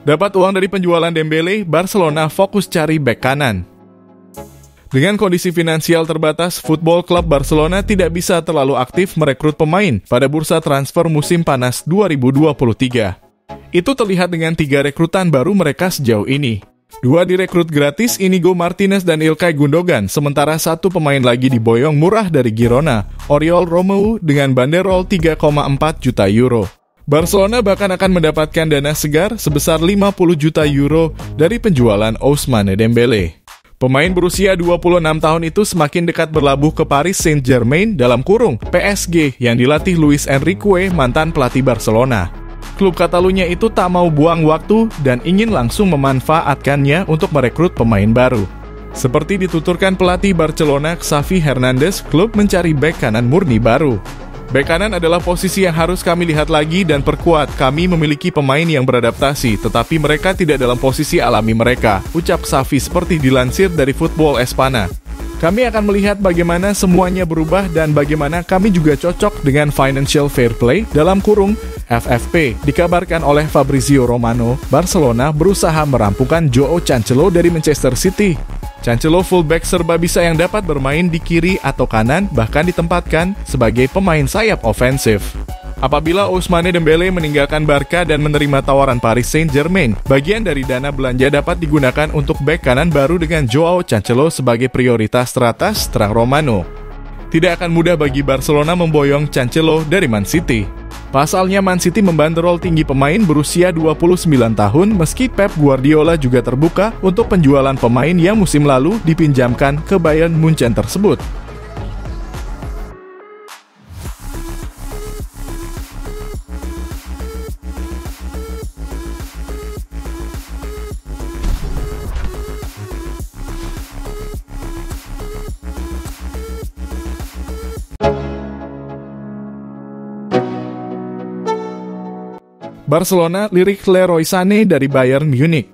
Dapat uang dari penjualan Dembele, Barcelona fokus cari bek kanan. Dengan kondisi finansial terbatas, Football Club Barcelona tidak bisa terlalu aktif merekrut pemain pada bursa transfer musim panas 2023. Itu terlihat dengan 3 rekrutan baru mereka sejauh ini. 2 direkrut gratis, Inigo Martinez dan Ilkay Gundogan, sementara 1 pemain lagi diboyong murah dari Girona, Oriol Romeu dengan banderol 3,4 juta euro. Barcelona bahkan akan mendapatkan dana segar sebesar 50 juta euro dari penjualan Ousmane Dembele. Pemain berusia 26 tahun itu semakin dekat berlabuh ke Paris Saint-Germain dalam kurung PSG yang dilatih Luis Enrique, mantan pelatih Barcelona. Klub Catalunya itu tak mau buang waktu dan ingin langsung memanfaatkannya untuk merekrut pemain baru. Seperti dituturkan pelatih Barcelona Xavi Hernandez, klub mencari bek kanan murni baru. Bek kanan adalah posisi yang harus kami lihat lagi dan perkuat. Kami memiliki pemain yang beradaptasi, tetapi mereka tidak dalam posisi alami mereka, ucap Xavi seperti dilansir dari Football Espana. Kami akan melihat bagaimana semuanya berubah dan bagaimana kami juga cocok dengan Financial Fair Play dalam kurung FFP. Dikabarkan oleh Fabrizio Romano, Barcelona berusaha merampungkan Joao Cancelo dari Manchester City. Cancelo fullback serba bisa yang dapat bermain di kiri atau kanan, bahkan ditempatkan sebagai pemain sayap ofensif. Apabila Ousmane Dembele meninggalkan Barca dan menerima tawaran Paris Saint-Germain, bagian dari dana belanja dapat digunakan untuk bek kanan baru dengan Joao Cancelo sebagai prioritas teratas, terang Romano. Tidak akan mudah bagi Barcelona memboyong Cancelo dari Man City. Pasalnya Man City membanderol tinggi pemain berusia 29 tahun meski Pep Guardiola juga terbuka untuk penjualan pemain yang musim lalu dipinjamkan ke Bayern Munchen tersebut. Barcelona lirik Leroy Sané dari Bayern Munich.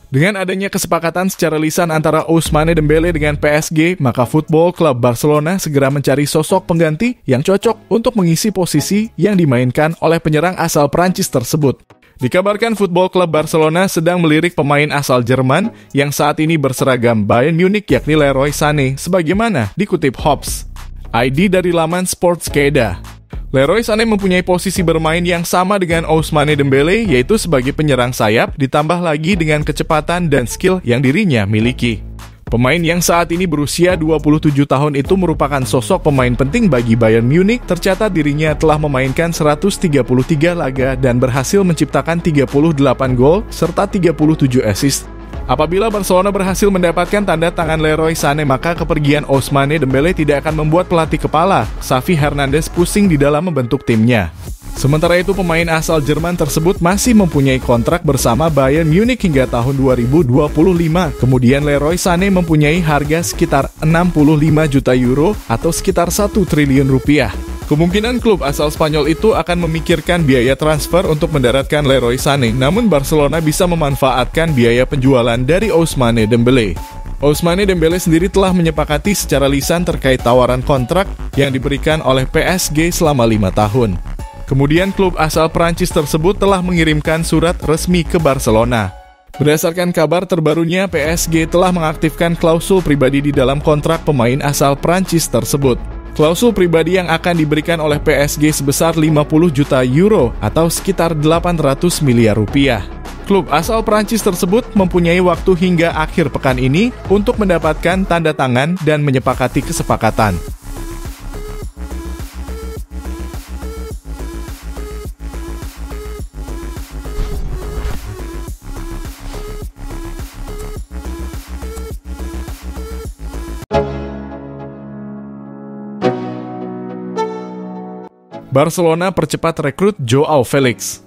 Dengan adanya kesepakatan secara lisan antara Ousmane Dembele dengan PSG, maka Football Club Barcelona segera mencari sosok pengganti yang cocok untuk mengisi posisi yang dimainkan oleh penyerang asal Prancis tersebut. Dikabarkan Football Club Barcelona sedang melirik pemain asal Jerman yang saat ini berseragam Bayern Munich yakni Leroy Sané, sebagaimana dikutip Hops ID dari laman Sportskeda. Leroy Sané mempunyai posisi bermain yang sama dengan Ousmane Dembele, yaitu sebagai penyerang sayap, ditambah lagi dengan kecepatan dan skill yang dirinya miliki. Pemain yang saat ini berusia 27 tahun itu merupakan sosok pemain penting bagi Bayern Munich. Tercatat dirinya telah memainkan 133 laga dan berhasil menciptakan 38 gol serta 37 assist. Apabila Barcelona berhasil mendapatkan tanda tangan Leroy Sané, maka kepergian Ousmane Dembele tidak akan membuat pelatih kepala Xavi Hernandez pusing di dalam membentuk timnya. Sementara itu, pemain asal Jerman tersebut masih mempunyai kontrak bersama Bayern Munich hingga tahun 2025. Kemudian Leroy Sané mempunyai harga sekitar 65 juta euro atau sekitar 1 triliun rupiah. Kemungkinan klub asal Spanyol itu akan memikirkan biaya transfer untuk mendaratkan Leroy Sané, namun Barcelona bisa memanfaatkan biaya penjualan dari Ousmane Dembele. Ousmane Dembele sendiri telah menyepakati secara lisan terkait tawaran kontrak yang diberikan oleh PSG selama 5 tahun. Kemudian klub asal Prancis tersebut telah mengirimkan surat resmi ke Barcelona. Berdasarkan kabar terbarunya, PSG telah mengaktifkan klausul pribadi di dalam kontrak pemain asal Prancis tersebut. Klausul pribadi yang akan diberikan oleh PSG sebesar 50 juta euro atau sekitar 800 miliar rupiah. Klub asal Prancis tersebut mempunyai waktu hingga akhir pekan ini untuk mendapatkan tanda tangan dan menyepakati kesepakatan. Barcelona percepat rekrut Joao Felix.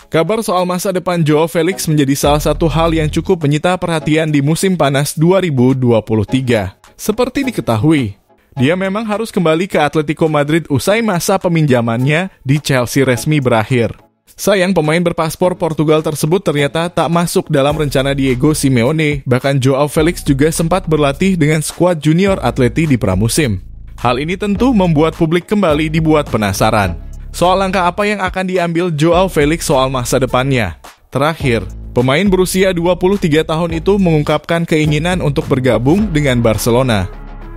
Kabar soal masa depan Joao Felix menjadi salah satu hal yang cukup menyita perhatian di musim panas 2023. Seperti diketahui, dia memang harus kembali ke Atletico Madrid usai masa peminjamannya di Chelsea resmi berakhir. Sayang, pemain berpaspor Portugal tersebut ternyata tak masuk dalam rencana Diego Simeone. Bahkan Joao Felix juga sempat berlatih dengan skuad junior Atleti di pramusim. Hal ini tentu membuat publik kembali dibuat penasaran soal langkah apa yang akan diambil Joao Felix soal masa depannya. Terakhir, pemain berusia 23 tahun itu mengungkapkan keinginan untuk bergabung dengan Barcelona.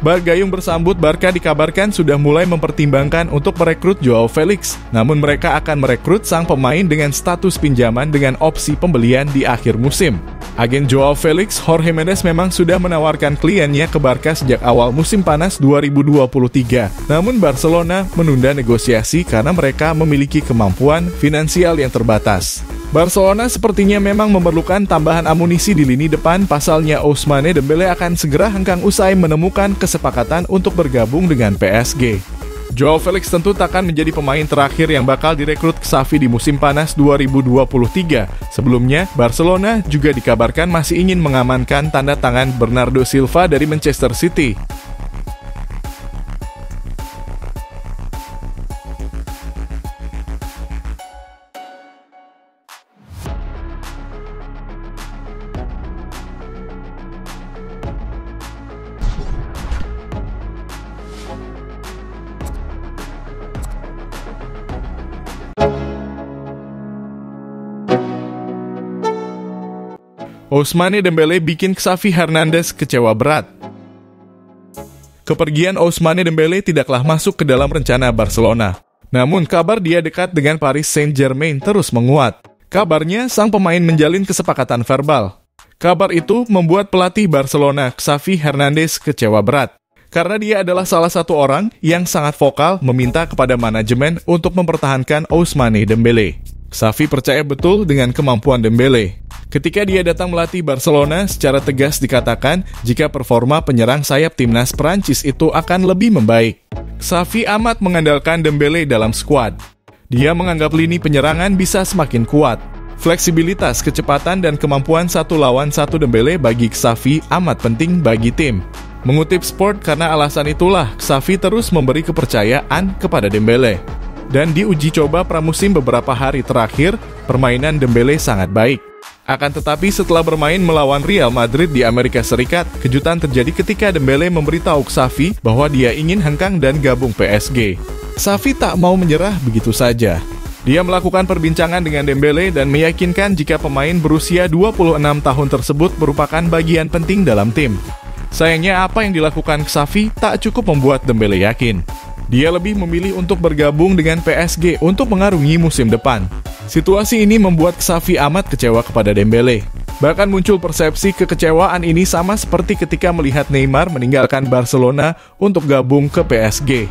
Bargayung bersambut, Barca dikabarkan sudah mulai mempertimbangkan untuk merekrut Joao Felix. Namun mereka akan merekrut sang pemain dengan status pinjaman dengan opsi pembelian di akhir musim. Agen Joao Felix, Jorge Mendes, memang sudah menawarkan kliennya ke Barca sejak awal musim panas 2023. Namun Barcelona menunda negosiasi karena mereka memiliki kemampuan finansial yang terbatas. Barcelona sepertinya memang memerlukan tambahan amunisi di lini depan, pasalnya Ousmane Dembélé akan segera hengkang usai menemukan kesepakatan untuk bergabung dengan PSG. Joao Felix tentu takkan menjadi pemain terakhir yang bakal direkrut Xavi di musim panas 2023. Sebelumnya, Barcelona juga dikabarkan masih ingin mengamankan tanda tangan Bernardo Silva dari Manchester City. Ousmane Dembélé bikin Xavi Hernandez kecewa berat. Kepergian Ousmane Dembélé tidaklah masuk ke dalam rencana Barcelona. Namun kabar dia dekat dengan Paris Saint-Germain terus menguat. Kabarnya sang pemain menjalin kesepakatan verbal. Kabar itu membuat pelatih Barcelona, Xavi Hernandez, kecewa berat. Karena dia adalah salah satu orang yang sangat vokal meminta kepada manajemen untuk mempertahankan Ousmane Dembélé. Xavi percaya betul dengan kemampuan Dembélé. Ketika dia datang melatih Barcelona, secara tegas dikatakan jika performa penyerang sayap timnas Prancis itu akan lebih membaik. Xavi amat mengandalkan Dembélé dalam skuad. Dia menganggap lini penyerangan bisa semakin kuat. Fleksibilitas, kecepatan, dan kemampuan satu lawan satu Dembélé bagi Xavi amat penting bagi tim. Mengutip Sport, karena alasan itulah Xavi terus memberi kepercayaan kepada Dembélé. Dan di uji coba pramusim beberapa hari terakhir, permainan Dembélé sangat baik. Akan tetapi setelah bermain melawan Real Madrid di Amerika Serikat, kejutan terjadi ketika Dembélé memberitahu Xavi bahwa dia ingin hengkang dan gabung PSG. Xavi tak mau menyerah begitu saja. Dia melakukan perbincangan dengan Dembélé dan meyakinkan jika pemain berusia 26 tahun tersebut merupakan bagian penting dalam tim. Sayangnya apa yang dilakukan Xavi tak cukup membuat Dembélé yakin. Dia lebih memilih untuk bergabung dengan PSG untuk mengarungi musim depan. Situasi ini membuat Xavi amat kecewa kepada Dembélé. Bahkan muncul persepsi kekecewaan ini sama seperti ketika melihat Neymar meninggalkan Barcelona untuk gabung ke PSG.